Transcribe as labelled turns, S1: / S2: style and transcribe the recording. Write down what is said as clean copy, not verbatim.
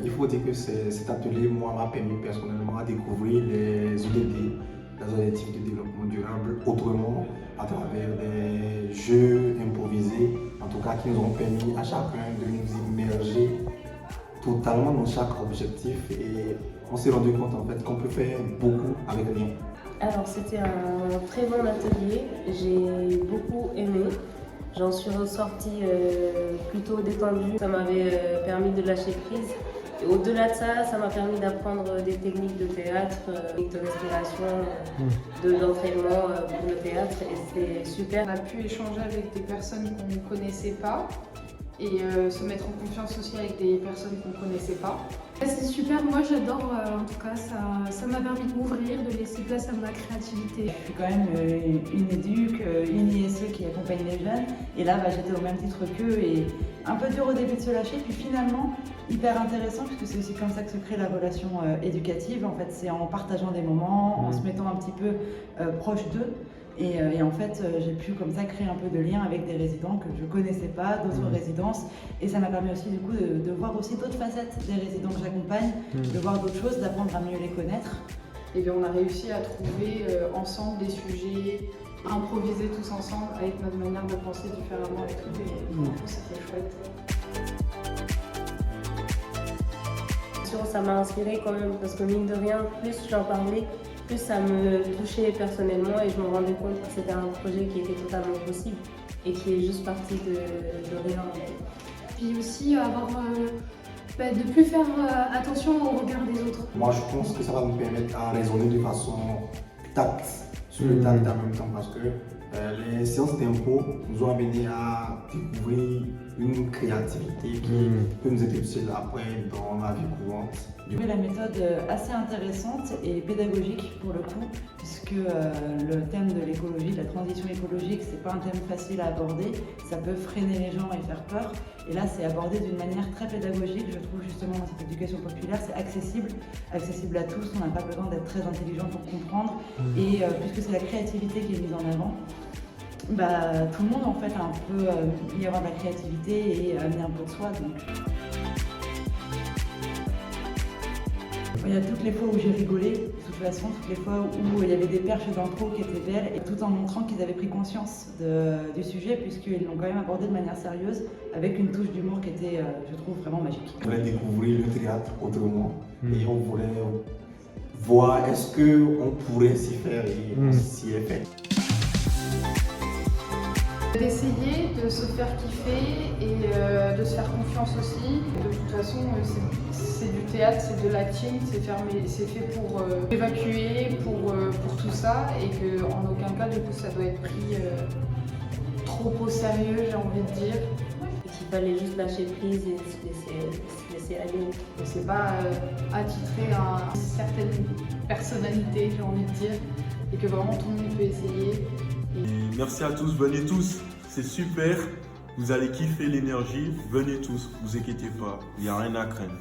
S1: Il faut dire que cet atelier, moi, m'a permis personnellement de découvrir les ODD, les objectifs de développement durable, autrement, à travers des jeux improvisés, en tout cas qui nous ont permis à chacun de nous immerger totalement dans chaque objectif, et on s'est rendu compte en fait qu'on peut faire beaucoup avec rien.
S2: Alors c'était un très bon atelier, j'ai beaucoup aimé. J'en suis ressortie plutôt détendue. Ça m'avait permis de lâcher prise. Et au-delà de ça, ça m'a permis d'apprendre des techniques de théâtre, de respiration, d'entraînement pour le théâtre, et c'était super.
S3: On a pu échanger avec des personnes qu'on ne connaissait pas et se mettre en confiance aussi avec des personnes qu'on ne connaissait pas.
S4: C'est super, moi j'adore, en tout cas ça m'a permis de m'ouvrir, de laisser place à ma créativité.
S5: Je suis quand même une éduque, une ISE qui accompagne les jeunes, et là j'étais au même titre qu'eux, et un peu dur au début de se lâcher, puis finalement hyper intéressant, puisque c'est aussi comme ça que se crée la relation éducative. En fait c'est en partageant des moments, en se mettant un petit peu proche d'eux. Et en fait, j'ai pu comme ça créer un peu de lien avec des résidents que je ne connaissais pas, d'autres résidences. Et ça m'a permis aussi du coup de voir aussi d'autres facettes des résidents que j'accompagne, de voir d'autres choses, d'apprendre à mieux les connaître.
S3: Et bien on a réussi à trouver ensemble des sujets, à improviser tous ensemble avec notre manière de penser différemment et tout. Et du coup c'était chouette.
S2: Ça m'a inspirée quand même, parce que mine de rien, plus j'en parlais, plus ça me touchait personnellement, et je me rendais compte que c'était un projet qui était totalement possible et qui est juste parti de rien.
S4: Puis aussi de plus faire attention au regard des autres.
S1: Moi, je pense que ça va nous permettre à raisonner de façon tacte, sur le tact en même temps, parce que les séances d'impro nous ont amené à découvrir une créativité qui peut nous être utile après dans la vie courante.
S5: La méthode assez intéressante et pédagogique pour le coup, puisque le thème de l'écologie, de la transition écologique, c'est pas un thème facile à aborder, ça peut freiner les gens et faire peur. Et là, c'est abordé d'une manière très pédagogique, je trouve justement dans cette éducation populaire, c'est accessible à tous, on n'a pas besoin d'être très intelligent pour comprendre. Et puisque c'est la créativité qui est mise en avant, tout le monde en fait a un peu y avoir de la créativité et amener un peu de soi. Donc. Il y a toutes les fois où j'ai rigolé, de toute façon, toutes les fois où il y avait des perches d'impro qui étaient belles, et tout en montrant qu'ils avaient pris conscience du sujet, puisqu'ils l'ont quand même abordé de manière sérieuse, avec une touche d'humour qui était, je trouve, vraiment magique.
S1: On voulait découvrir le théâtre autrement, et on voulait voir est-ce qu'on pourrait s'y faire, et on s'y est fait.
S3: D'essayer de se faire kiffer et de se faire confiance aussi. De toute façon, c'est du théâtre, c'est de l'acting, c'est fait pour évacuer, pour tout ça, et qu'en aucun cas, du coup, ça doit être pris trop au sérieux, j'ai envie de dire.
S2: Et qu'il fallait juste lâcher prise et se laisser aller.
S3: Et c'est pas attitrer à une certaine personnalité, j'ai envie de dire, et que vraiment tout le monde peut essayer.
S6: Merci à tous, venez tous, c'est super, vous allez kiffer l'énergie, venez tous, vous inquiétez pas, il n'y a rien à craindre.